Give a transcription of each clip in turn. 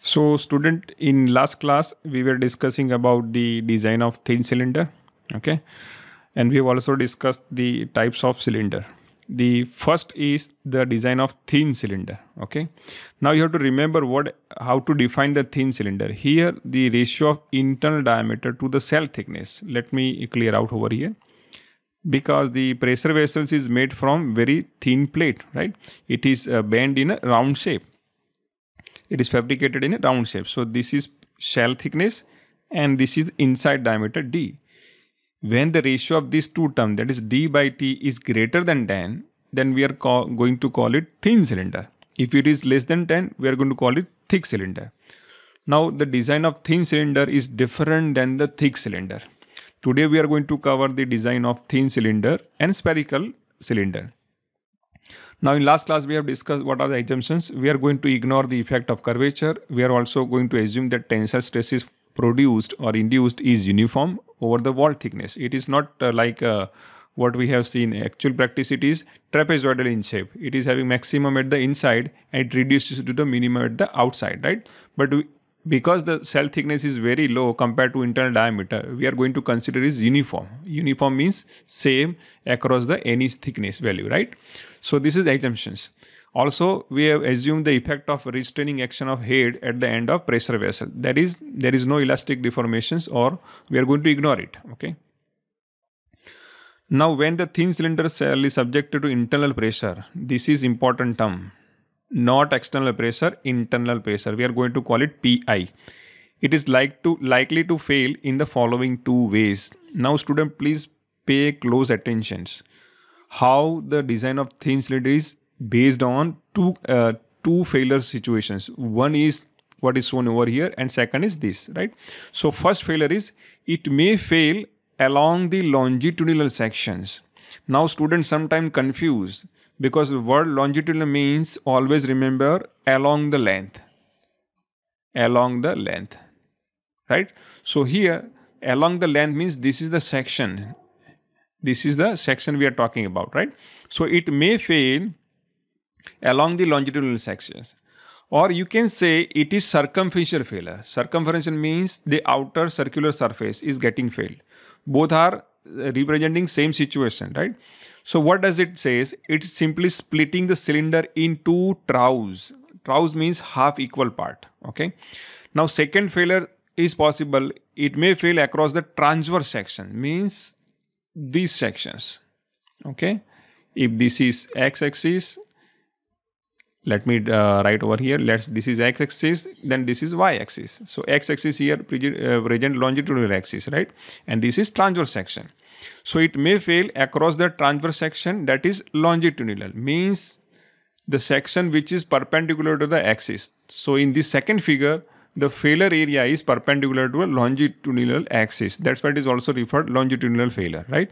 So student, in last class, we were discussing about the design of thin cylinder. Okay. And we have also discussed the types of cylinder. The first is the design of thin cylinder. Okay. Now you have to remember how to define the thin cylinder. Here, the ratio of internal diameter to the cell thickness. Let me clear out over here. Because the pressure vessels is made from very thin plate, right? It is bent in a round shape. It is fabricated in a round shape. So this is shell thickness and this is inside diameter D. When the ratio of these two terms, that is D by T, is greater than 10, then we are going to call it thin cylinder. If it is less than 10, we are going to call it thick cylinder. Now the design of thin cylinder is different than the thick cylinder. Today we are going to cover the design of thin cylinder and spherical cylinder. Now in last class we have discussed what are the assumptions. We are going to ignore the effect of curvature. We are also going to assume that tensile stresses produced or induced is uniform over the wall thickness. It is not like what we have seen. Actual practice, it is trapezoidal in shape. It is having maximum at the inside and it reduces to the minimum at the outside, right? But because the cell thickness is very low compared to internal diameter, we are going to consider is uniform. Uniform means same across the any thickness value, right? So this is assumptions. Also, we have assumed the effect of restraining action of head at the end of pressure vessel. That is, there is no elastic deformations, or we are going to ignore it, okay? Now, when the thin cylinder cell is subjected to internal pressure, this is important term. Not external pressure, internal pressure. We are going to call it PI. It is likely to fail in the following two ways. Now, student, please pay close attention. How the design of thin cylinder is based on two failure situations. One is what is shown over here, and second is this, right? So first failure is it may fail along the longitudinal sections. Now, students sometimes confuse, because the word longitudinal means always remember along the length. Along the length, right? So here along the length means this is the section. This is the section we are talking about, right? So it may fail along the longitudinal sections. Or you can say it is circumferential failure. Circumferential means the outer circular surface is getting failed. Both are representing same situation, right? So what does it say? It's simply splitting the cylinder into troughs. Troughs means half equal part, okay? Now second failure is possible. It may fail across the transverse section, means these sections, okay? If this is x-axis, let me write over here. This is x-axis, then this is y-axis. So x-axis here present longitudinal axis, right? And this is transverse section. So it may fail across the transverse section, that is longitudinal, means the section which is perpendicular to the axis. So in this second figure, the failure area is perpendicular to a longitudinal axis. That's why it is also referred longitudinal failure, right?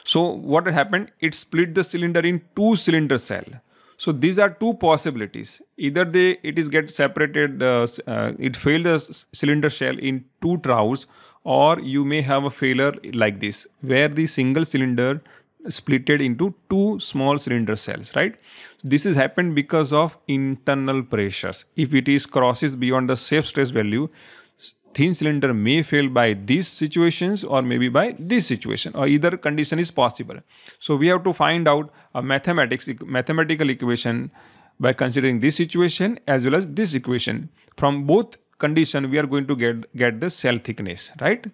So what happened? It split the cylinder in two cylinder cell. So these are two possibilities. Either it is get separated, it failed the cylinder shell in two troughs, or you may have a failure like this, where the single cylinder splitted into two small cylinder cells, right? This has happened because of internal pressures. If it is crosses beyond the safe stress value, thin cylinder may fail by these situations or maybe by this situation, or either condition is possible. So we have to find out a mathematical equation by considering this situation as well as this equation. From both condition, we are going to get the cell thickness, right?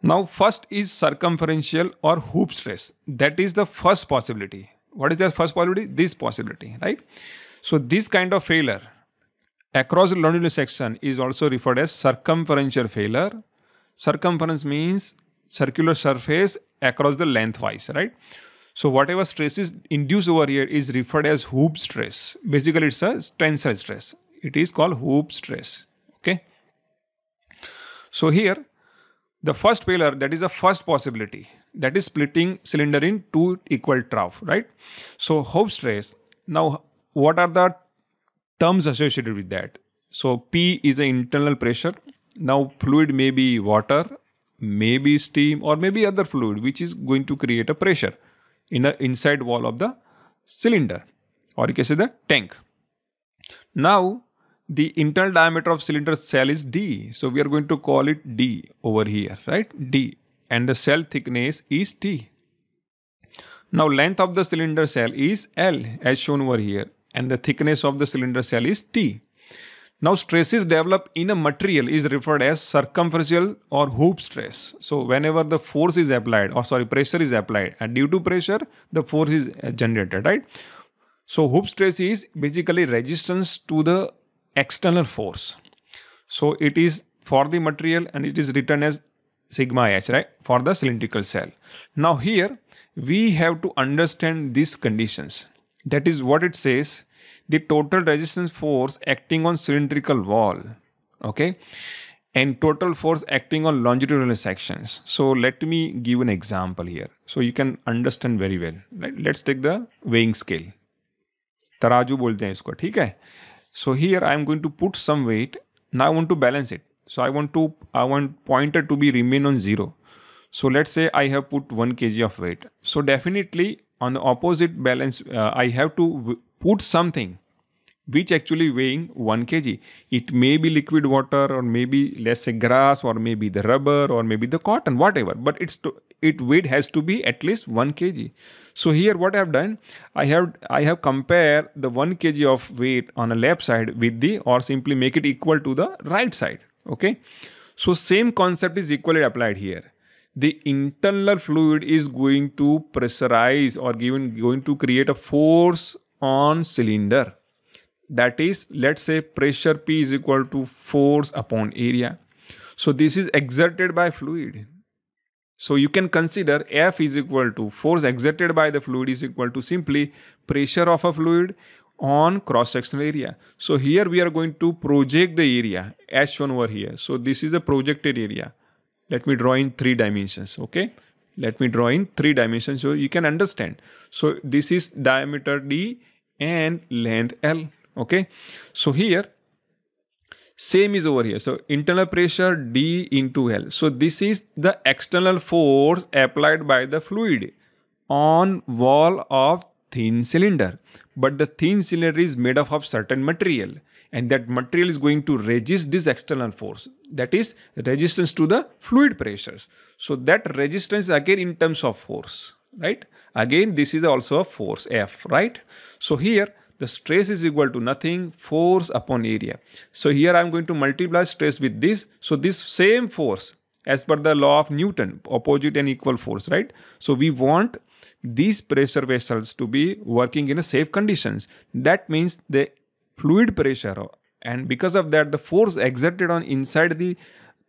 Now first is circumferential or hoop stress. That is the first possibility. What is the first possibility? This possibility, right? So this kind of failure across the longitudinal section is also referred as circumferential failure. Circumference means circular surface across the lengthwise, right? So whatever stress is induced over here is referred as hoop stress. Basically, it's a tensile stress. It is called hoop stress, okay? So here, the first failure, that is the first possibility, that is splitting cylinder in two equal trough, right? So hoop stress. Now, what are the terms associated with that? So P is an internal pressure. Now fluid may be water, maybe steam, or maybe other fluid which is going to create a pressure in the inside wall of the cylinder, or you can say the tank. Now the internal diameter of cylinder cell is D. So we are going to call it D over here, right? D. And the cell thickness is T. Now length of the cylinder cell is L as shown over here. And the thickness of the cylinder cell is T. Now stresses developed in a material is referred as circumferential or hoop stress. So whenever the force is applied, or sorry, pressure is applied, and due to pressure, the force is generated, right? So hoop stress is basically resistance to the external force. So it is for the material and it is written as sigma h, right? For the cylindrical cell. Now here we have to understand these conditions. That is what it says. The total resistance force acting on cylindrical wall, okay, and total force acting on longitudinal sections. So let me give an example here so you can understand very well, right? Let's take the weighing scale. तराजू बोलते हैं इसको, ठीक है? So here I am going to put some weight. Now I want to balance it. So I want pointer to be remain on 0. So let's say I have put 1 kg of weight. So definitely on the opposite balance, I have to put something which actually weighing 1 kg. It may be liquid water, or maybe let's say grass, or maybe the rubber, or maybe the cotton, whatever. But its weight has to be at least 1 kg. So here what I have done, I have compared the 1 kg of weight on the left side with the, or simply make it equal to the right side. Okay. So same concept is equally applied here. The internal fluid is going to pressurize or going to create a force on cylinder. That is, let's say pressure P is equal to force upon area. So this is exerted by fluid. So you can consider F is equal to force exerted by the fluid is equal to simply pressure of a fluid on cross-sectional area. So here we are going to project the area as shown over here. So this is a projected area. Let me draw in 3 dimensions, okay? Let me draw in 3 dimensions so you can understand. So this is diameter D and length L, okay? So here, same is over here. So internal pressure D into L. So this is the external force applied by the fluid on wall of thin cylinder. But the thin cylinder is made up of certain material, and that material is going to resist this external force. That is resistance to the fluid pressures. So that resistance again in terms of force, right? Again, this is also a force F, right? So here the stress is equal to nothing, force upon area. So here I am going to multiply stress with this. So this same force, as per the law of Newton, opposite and equal force, right? So we want these pressure vessels to be working in a safe conditions. That means the fluid pressure, and because of that the force exerted on inside the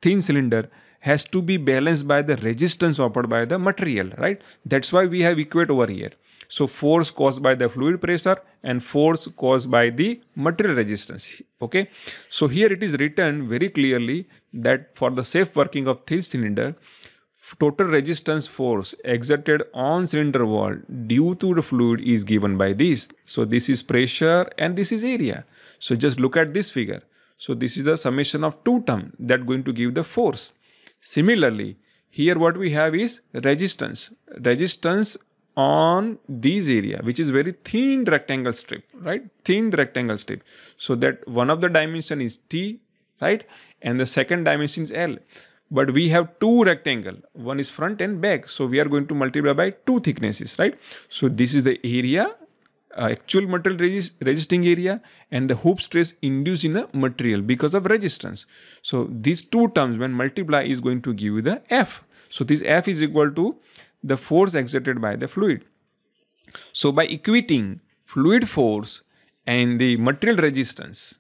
thin cylinder has to be balanced by the resistance offered by the material, right? That's why we have equate over here. So force caused by the fluid pressure and force caused by the material resistance, okay? So here it is written very clearly that for the safe working of thin cylinder, total resistance force exerted on cylinder wall due to the fluid is given by this. So this is pressure and this is area. So just look at this figure. So this is the summation of 2 terms that going to give the force. Similarly, here what we have is resistance. Resistance on this area, which is very thin rectangle strip, right? Thin rectangle strip. So that one of the dimension is T, right? And the second dimension is L. But we have 2 rectangle, one is front and back. So we are going to multiply by 2 thicknesses, right? So this is the area, actual material resisting area, and the hoop stress induced in a material because of resistance. So these 2 terms when multiply is going to give you the F. So this F is equal to the force exerted by the fluid. So by equating fluid force and the material resistance,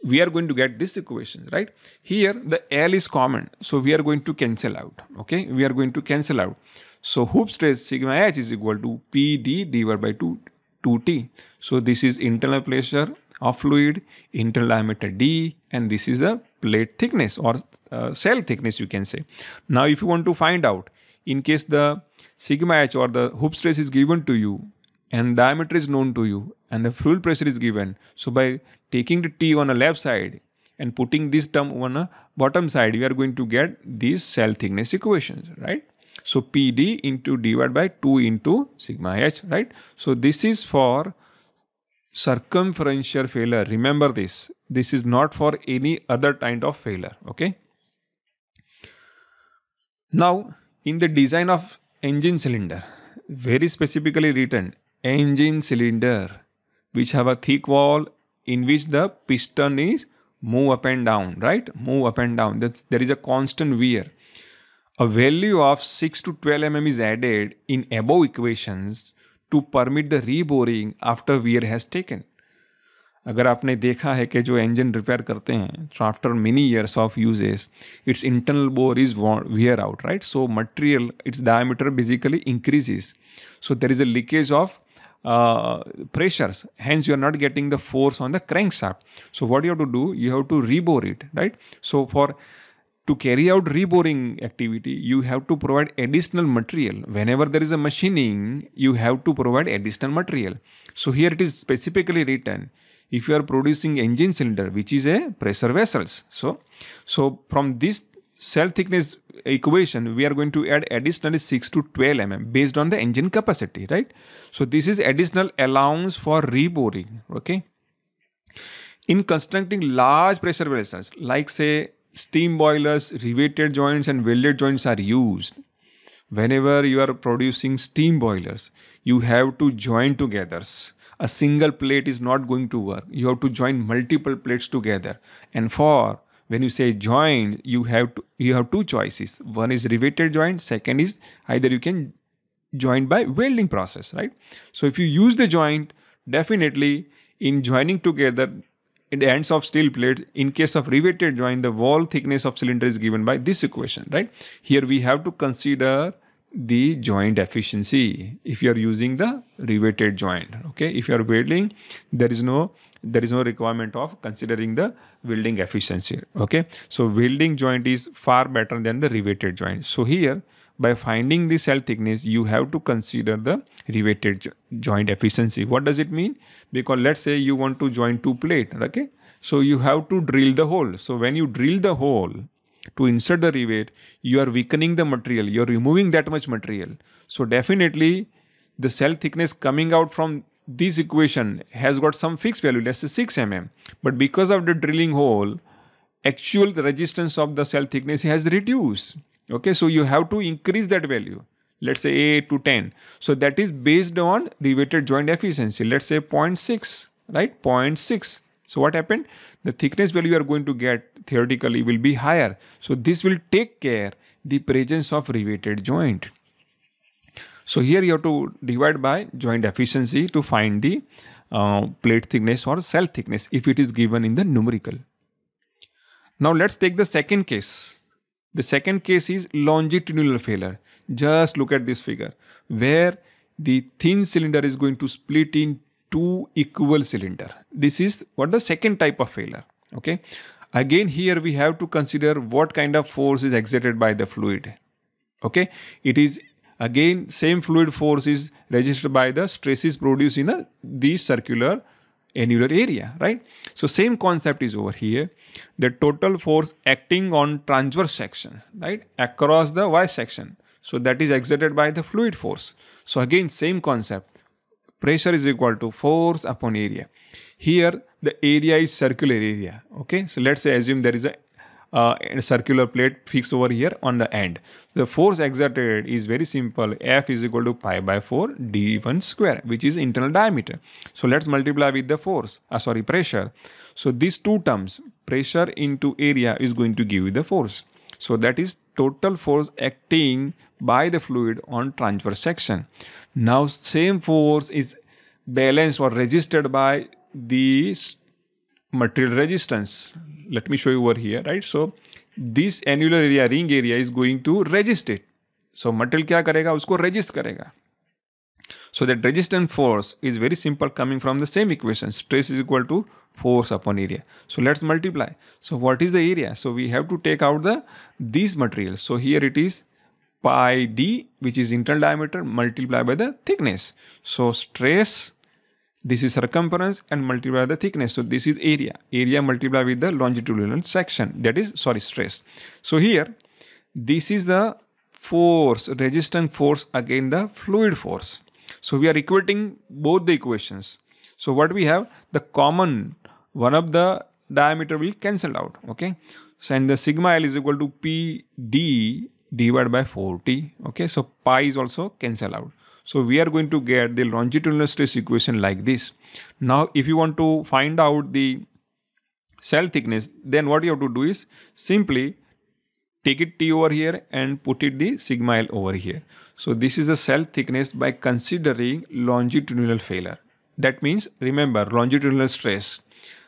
we are going to get this equation, right? Here the L is common, so we are going to cancel out, okay? We are going to cancel out. So hoop stress sigma h is equal to PD divided by 2T. So this is internal pressure of fluid, internal diameter D, and this is the plate thickness or cell thickness, you can say. Now if you want to find out, in case the sigma h or the hoop stress is given to you and diameter is known to you and the fluid pressure is given, so by taking the T on the left side and putting this term on the bottom side, we are going to get these cell thickness equations, right? So PD into divided by 2 into sigma h, right? So this is for circumferential failure. Remember this. This is not for any other kind of failure. Okay. Now, in the design of engine cylinder, very specifically written engine cylinder which have a thick wall in which the piston is move up and down, right? Move up and down. There is a constant wear. A value of 6 to 12 mm is added in above equations to permit the reboring after wear has taken. अगर आपने देखा है कि जो engine repair करते हैं, so after many years of uses, its internal bore is wear out, right? So material, its diameter basically increases. So there is a leakage of pressures. Hence, you are not getting the force on the crankshaft. So what you have to do, you have to rebore it, right? So to carry out reboring activity, you have to provide additional material. Whenever there is a machining, you have to provide additional material. So here it is specifically written, if you are producing engine cylinder, which is a pressure vessels. So from this cell thickness equation, we are going to add additionally 6 to 12 mm based on the engine capacity, right? So this is additional allowance for reboring, okay? In constructing large pressure vessels, like say steam boilers, riveted joints and welded joints are used. Whenever you are producing steam boilers, you have to join together. A single plate is not going to work. You have to join multiple plates together. And for when you say join, you have two choices. One is riveted joint. Second is either you can join by welding process, right? So if you use the joint, definitely in joining together in the ends of steel plates, in case of riveted joint, the wall thickness of cylinder is given by this equation, right? Here we have to consider the joint efficiency if you are using the riveted joint. Okay, if you are welding, there is no requirement of considering the welding efficiency. Okay, so welding joint is far better than the riveted joint. So here, by finding the cell thickness, you have to consider the riveted joint efficiency. What does it mean? Because let's say you want to join two plates. Okay, so you have to drill the hole. So when you drill the hole to insert the rivet, you are weakening the material, you are removing that much material. So definitely the cell thickness coming out from this equation has got some fixed value, let's say 6 mm. But because of the drilling hole, actual resistance of the cell thickness has reduced. Okay, so you have to increase that value. Let's say 8 to 10. So that is based on riveted joint efficiency. Let's say 0.6, right? 0.6. So what happened? The thickness value you are going to get theoretically will be higher. So this will take care the presence of riveted joint. So here you have to divide by joint efficiency to find the plate thickness or cell thickness if it is given in the numerical. Now let's take the second case. The second case is longitudinal failure. Just look at this figure where the thin cylinder is going to split in two equal cylinder. This is what the second type of failure. Okay. Again, here we have to consider what kind of force is exerted by the fluid. Okay. It is again same fluid force is registered by the stresses produced in the circular annular area, right? So same concept is over here. The total force acting on transverse section, right, across the Y section. So that is exerted by the fluid force. So again, same concept. Pressure is equal to force upon area. Here, the area is circular area. Okay, so let's say assume there is a circular plate fixed over here on the end. So the force exerted is very simple. F is equal to pi by 4 d1 square, which is internal diameter. So let's multiply with the pressure. So these two terms, pressure into area, is going to give you the force. So that is total force acting by the fluid on transverse section. Now same force is balanced or resisted by the material resistance. Let me show you over here, right? So this annular area, ring area, is going to resist it. So material क्या करेगा? उसको resist करेगा. So that resistance force is very simple, coming from the same equation. Stress is equal to force upon area. So let's multiply. So what is the area? So we have to take out these materials. So here it is pi d, which is internal diameter, multiplied by the thickness. So stress, this is circumference, and multiply the thickness. So this is area. Area multiplied with the longitudinal section, that is, stress. So here, this is the force, resistance force against the fluid force. So we are equating both the equations. So what we have, the common one of the diameter will cancel out. Okay. So and the sigma L is equal to PD divided by 4T. Okay. So pi is also cancel out. So we are going to get the longitudinal stress equation like this. Now, if you want to find out the cell thickness, then what you have to do is simply take it T over here and put it the sigma L over here. So this is the cell thickness by considering longitudinal failure. That means, remember, longitudinal stress.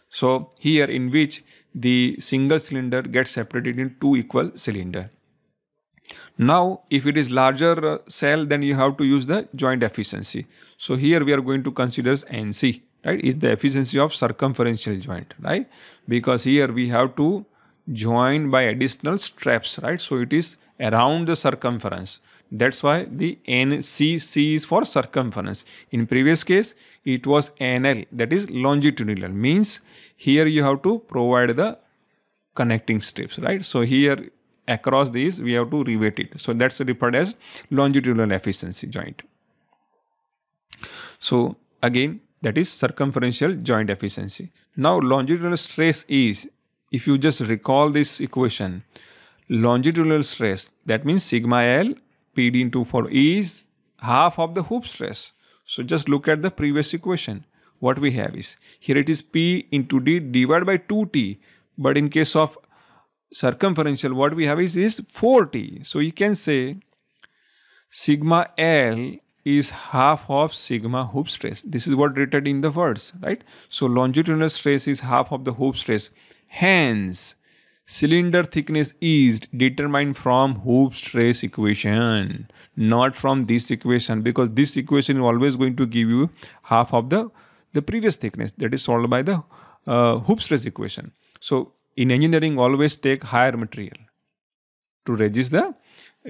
So here in which the single cylinder gets separated in two equal cylinder. Now, if it is larger cell, then you have to use the joint efficiency. So here we are going to consider NC, right? Is the efficiency of circumferential joint, right? Because here we have to join by additional straps, right? So it is around the circumference. That's why the NCC is for circumference. In previous case, it was NL, that is longitudinal. Means here you have to provide the connecting strips, right? So here across these we have to rivet it. So that's referred as longitudinal efficiency joint. So again, that is circumferential joint efficiency. Now longitudinal stress is, if you just recall this equation, longitudinal stress, that means sigma L PD into 4 is half of the hoop stress. So just look at the previous equation. What we have is, here it is P into D divided by 2T. But in case of circumferential, what we have is 4T. So you can say sigma L is half of sigma hoop stress. This is what written in the words, right? So longitudinal stress is half of the hoop stress. Hence, cylinder thickness is determined from hoop stress equation, not from this equation, because this equation is always going to give you half of the previous thickness that is solved by the hoop stress equation. So in engineering, always take higher material to resist the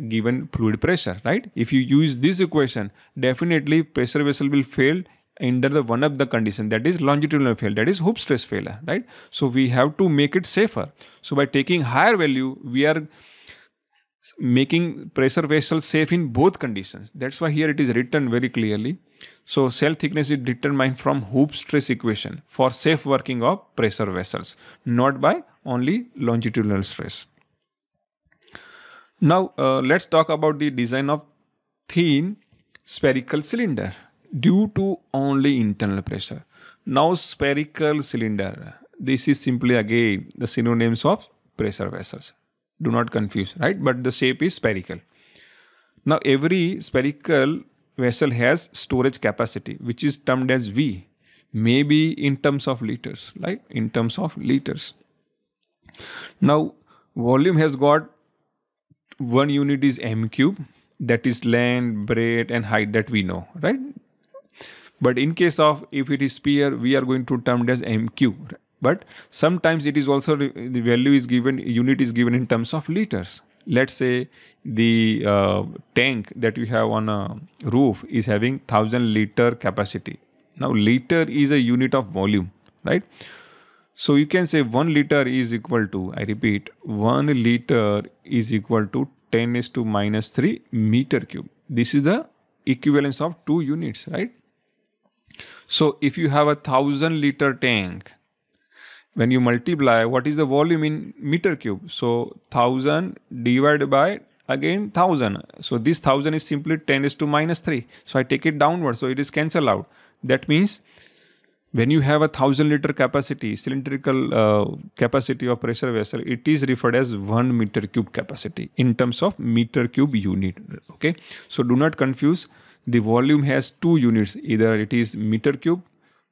given fluid pressure, right? If you use this equation, definitely pressure vessel will fail under the one of the condition, that is longitudinal failure, that is hoop stress failure, right? So we have to make it safer. So by taking higher value, we are making pressure vessel safe in both conditions. That's why here it is written very clearly. So cell thickness is determined from hoop stress equation for safe working of pressure vessels, not by only longitudinal stress. Now let's talk about the design of thin spherical cylinder due to only internal pressure. Now spherical cylinder, this is simply again the synonyms of pressure vessels. Do not confuse, right? But the shape is spherical. Now every spherical vessel has storage capacity, which is termed as V, maybe in terms of liters, right? In terms of liters. Now volume has got one unit is m cube, that is length, breadth and height that we know, right? But in case of if it is sphere, we are going to term it as m cube. But sometimes it is also the value is given, unit is given in terms of liters. Let's say the tank that you have on a roof is having 1000 liter capacity. Now liter is a unit of volume, right? So you can say 1 liter is equal to, I repeat, 1 liter is equal to 10⁻³ meter cube. This is the equivalence of 2 units, right? So if you have a 1000 liter tank, when you multiply, what is the volume in meter cube? So 1000 divided by again 1000. So this 1000 is simply 10⁻³ So I take it downward. So it is cancelled out. That means when you have a 1000 liter capacity, cylindrical capacity of pressure vessel, it is referred as 1 meter cube capacity in terms of meter cube unit. Okay. So do not confuse. The volume has 2 units. Either it is meter cube,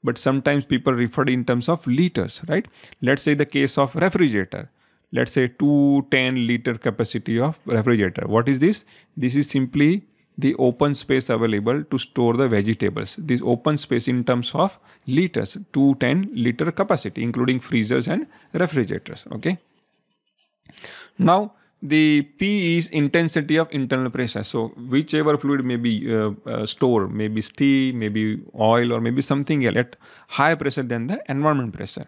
but sometimes people refer in terms of liters, right? Let's say the case of refrigerator. Let's say 210 liter capacity of refrigerator. What is this? This is simply the open space available to store the vegetables. This open space in terms of liters, 210 liter capacity, including freezers and refrigerators. Okay. Now the P is intensity of internal pressure. So whichever fluid may be stored, maybe steam, maybe oil, or maybe something else at higher pressure than the environment pressure.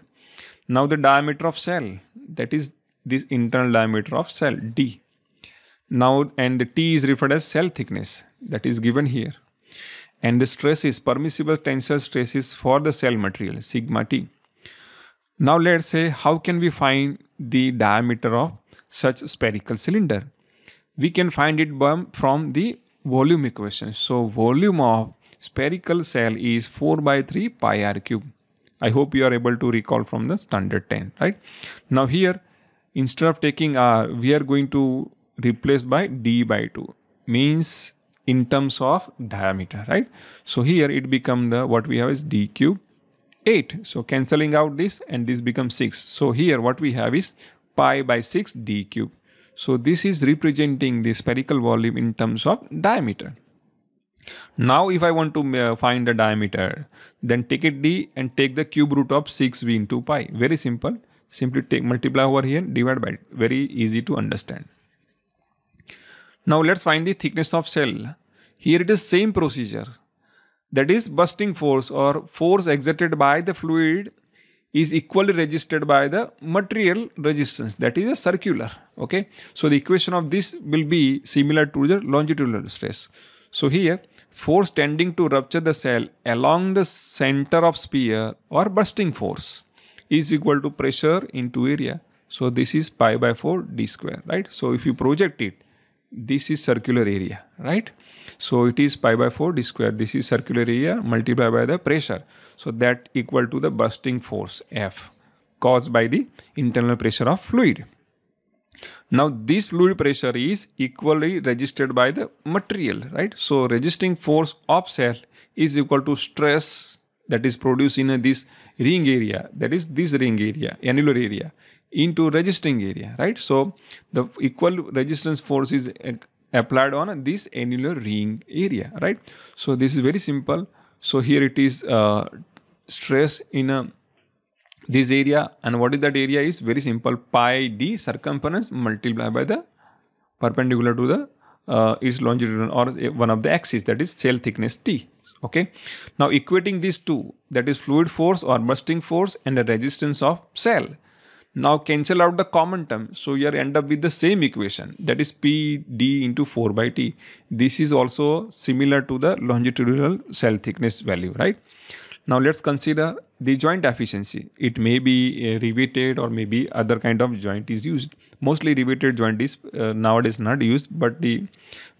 Now the diameter of cell, that is this internal diameter of cell, D. Now, and the T is referred as cell thickness, that is given here. and the stress is permissible tensile stress is for the cell material, sigma t. Now let's say, how can we find the diameter of such spherical cylinder? We can find it from the volume equation. So volume of spherical cell is 4 by 3 pi r cube. I hope you are able to recall from the standard 10, right? Now here, instead of taking r, we are going to replace by d by 2, means in terms of diameter, right? So here it become the, what we have is d cube 8. So cancelling out this, and this becomes 6. So here what we have is pi by 6 d cube. So this is representing the spherical volume in terms of diameter. Now if I want to find the diameter, then take it d and take the cube root of 6v into pi. Very simple. Simply take multiply over here, divide by it. Very easy to understand. Now let's find the thickness of cell. Here it is same procedure. That is, bursting force or force exerted by the fluid is equally resisted by the material resistance, that is a circular. Okay, so the equation of this will be similar to the longitudinal stress. So here, force tending to rupture the cell along the center of sphere or bursting force is equal to pressure into area. So this is pi by 4 d square, right? So if you project it, this is circular area, right? So it is pi by 4 d square. This is circular area multiplied by the pressure. So that equal to the bursting force F caused by the internal pressure of fluid. Now this fluid pressure is equally resisted by the material, right? So resisting force of cell is equal to stress that is produced in this ring area, that is this ring area, annular area, into resisting area, right? So the equal resistance force is applied on this annular ring area, right? So this is very simple. So here it is stress in this area, and what is that area is very simple, pi d circumference multiplied by the perpendicular to the its longitudinal or one of the axis, that is cell thickness t. Okay, now equating these two, that is fluid force or bursting force and the resistance of cell. Now cancel out the common term, so you end up with the same equation, that is p d into 4 by t. This is also similar to the longitudinal cell thickness value, right? Now let's consider the joint efficiency. It may be riveted or maybe other kind of joint is used. Mostly riveted joint is nowadays not used, but the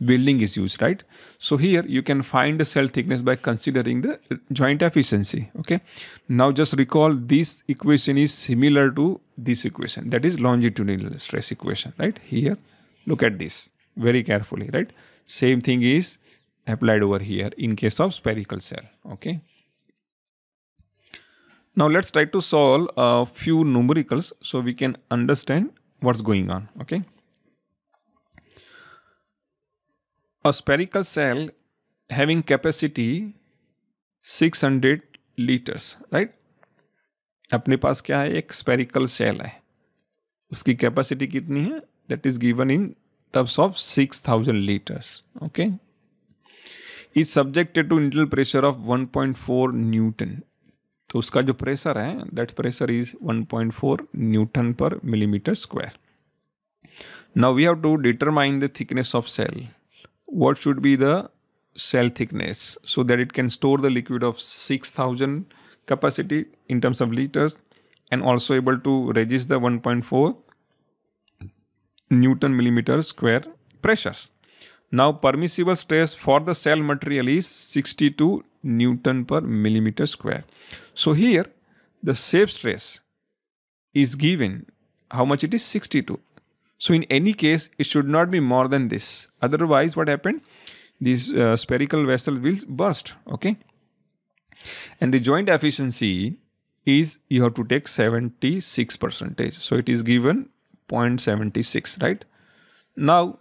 welding is used, right? So here you can find the cell thickness by considering the joint efficiency. Okay. Now just recall this equation is similar to this equation, that is longitudinal stress equation, right? Here, look at this very carefully, right? Same thing is applied over here in case of spherical cell. Okay. Now let's try to solve a few numericals so we can understand what's going on. Okay. A spherical cell having capacity 600 liters, right? अपने पास क्या है, एक spherical cell है, उसकी capacity कितनी है, that is given in terms of 6000 liters. Okay. Is subjected to internal pressure of 1.4 Newton. तो उसका जो प्रेशर है, that pressure is 1.4 Newton per millimeter square. Now we have to determine the thickness of cell. What should be the cell thickness so that it can store the liquid of 6000 capacity in terms of liters and also able to resist the 1.4 Newton millimeter square pressures. Now permissible stress for the cell material is 62 Newton per millimeter square. So here the shape stress is given, how much it is, 62. So in any case it should not be more than this, otherwise what happened, this spherical vessel will burst. Okay, and the joint efficiency is, you have to take 76%, so it is given 0.76, right? Now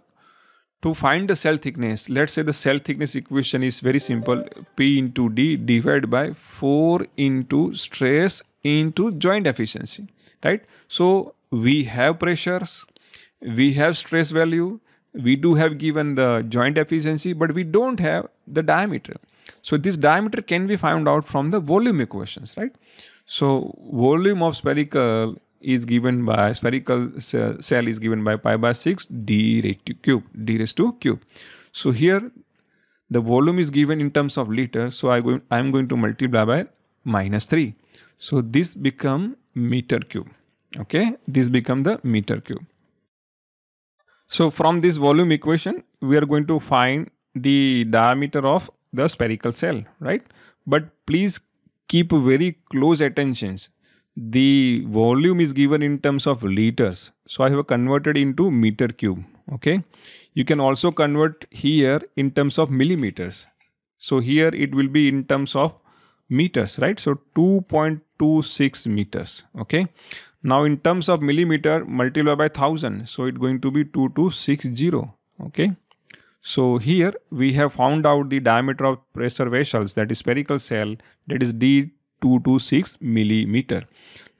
to find the cell thickness, let's say the cell thickness equation is very simple, P into D divided by 4 into stress into joint efficiency, right? So we have pressures, we have stress value, we do have given the joint efficiency, but we don't have the diameter. So this diameter can be found out from the volume equations, right? So volume of spherical is given by, spherical cell is given by pi by 6 d raised to cube, d raised to cube. So here The volume is given in terms of liter, so I'm going to multiply by -3. So this become meter cube. Okay, this become the meter cube. So from this volume equation, we are going to find the diameter of the spherical cell, right? But please keep very close attentions. The volume is given in terms of liters. So I have converted into meter cube. Okay. You can also convert here in terms of millimeters. So here it will be in terms of meters, right? So 2.26 meters. Okay. Now in terms of millimeter, multiply by 1000. So it's going to be 2260. Okay. So here we have found out the diameter of pressure vessels, that is spherical cell, that is D226 millimeter.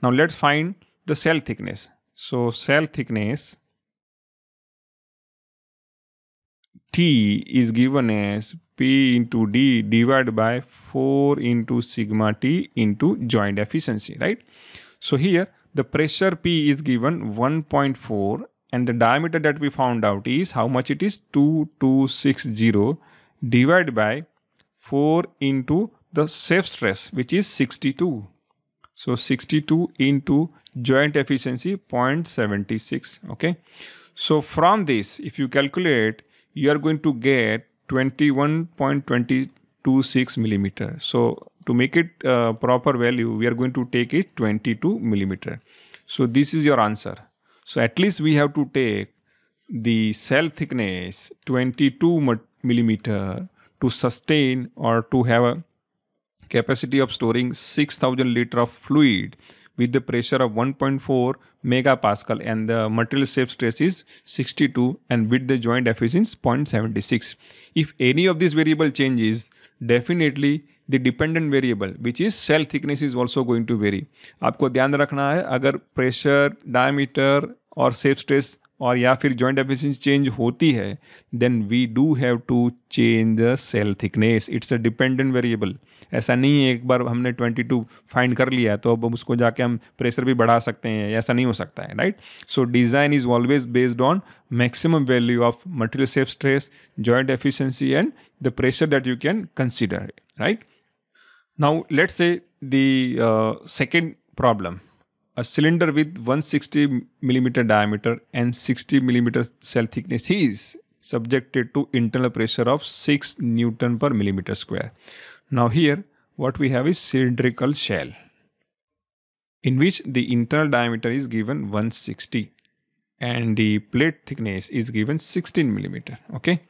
Now let's find the cell thickness. So cell thickness T is given as P into D divided by 4 into sigma T into joint efficiency, right? So here the pressure P is given 1.4 and the diameter that we found out is how much it is, 2260 divided by 4 into the safe stress, which is 62. So 62 into joint efficiency 0.76. Okay. So from this, if you calculate, you are going to get 21.226 millimeter. So to make it proper value, we are going to take it 22 millimeter. So this is your answer. So at least we have to take the cell thickness 22 millimeter to sustain or to have a capacity of storing 6000 liter of fluid with the pressure of 1.4 megapascal and the material safe stress is 62 and with the joint efficiency 0.76. If any of these variable changes, definitely the dependent variable which is cell thickness is also going to vary. आपको ध्यान रखना है, अगर pressure, diameter और safe stress और या फिर joint efficiency change होती है, then we do have to change the shell thickness. It's a dependent variable. ऐसा नहीं है एक बार हमने 22 फाइंड कर लिया तो अब उसको जाके हम प्रेशर भी बढ़ा सकते हैं, ऐसा नहीं हो सकता है, right? So design is always based on maximum value of material safe stress, joint efficiency and the pressure that you can consider, right? Now let's say the second problem. A cylinder with 160 millimeter diameter and 60 millimeter cell thickness is subjected to internal pressure of 6 Newton per millimeter square. Now here what we have is cylindrical shell in which the internal diameter is given 160 and the plate thickness is given 16 millimeter. Okay.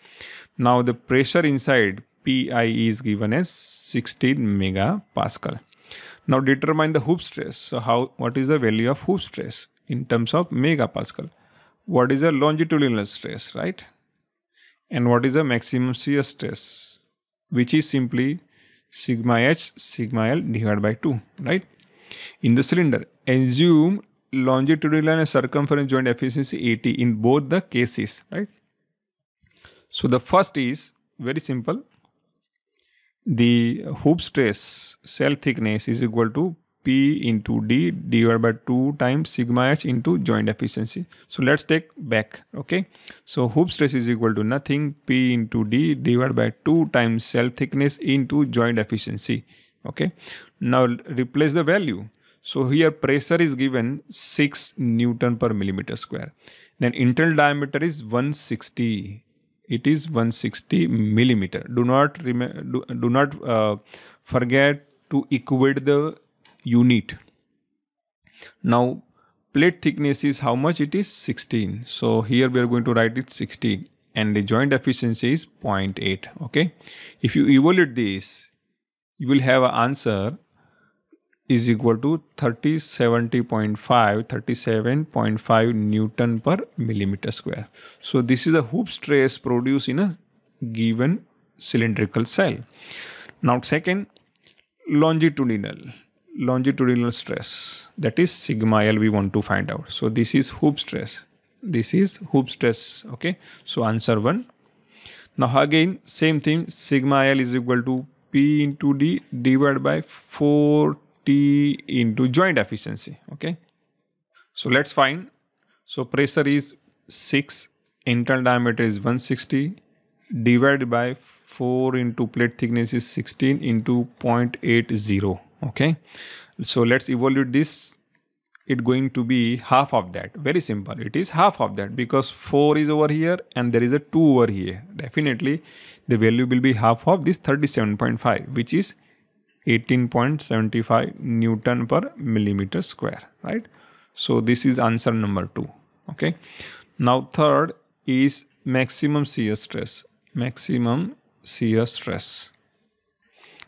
Now the pressure inside Pi is given as 16 megapascal. Now determine the hoop stress. So what is the value of hoop stress in terms of megapascal? What is the longitudinal stress, right? And what is the maximum shear stress, which is simply sigma h sigma l divided by 2, right? In the cylinder, assume longitudinal and circumference joint efficiency 80 in both the cases, right? So the first is very simple. The hoop stress cell thickness is equal to P into D divided by 2 times sigma h into joint efficiency. So let's take back. Okay. So hoop stress is equal to nothing, P into D divided by 2 times cell thickness into joint efficiency. Okay. Now replace the value. So here pressure is given 6 Newton per millimeter square. Then internal diameter is 160. It is 160 millimeter. Do not forget to equate the unit. Now plate thickness is how much? It is 16. So here we are going to write it 16 and the joint efficiency is 0.8. Okay. If you evaluate this, you will have an answer is equal to 37.5 Newton per millimeter square. So this is a hoop stress produced in a given cylindrical cell. Now second, longitudinal stress, that is sigma L we want to find out. So this is hoop stress. This is hoop stress. Okay. So answer 1. Now again same thing, sigma L is equal to P into D divided by 4 T into joint efficiency. Okay. So let's find. So pressure is 6, internal diameter is 160 divided by 4 into plate thickness is 16 into 0.80. Okay, so let's evaluate this. It's going to be half of that. Very simple. It is half of that because 4 is over here and there is a 2 over here. Definitely the value will be half of this 37.5, which is 18.75 Newton per millimeter square, right? So this is answer number 2. Okay. Now third is maximum shear stress. Maximum shear stress.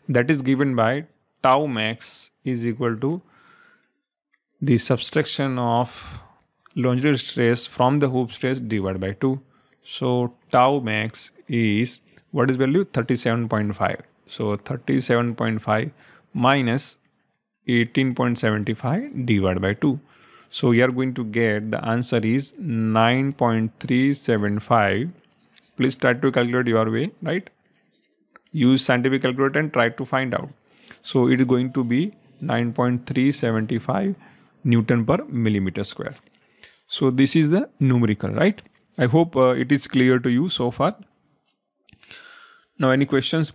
That is given by tau max is equal to the subtraction of longitudinal stress from the hoop stress divided by 2. So tau max is, what is value? 37.5. So 37.5 minus 18.75 divided by 2. So we are going to get the answer is 9.375. Please try to calculate your way, right? Use scientific calculator and try to find out. So it is going to be 9.375 Newton per millimeter square. So this is the numerical, right? I hope it is clear to you so far. Now any questions?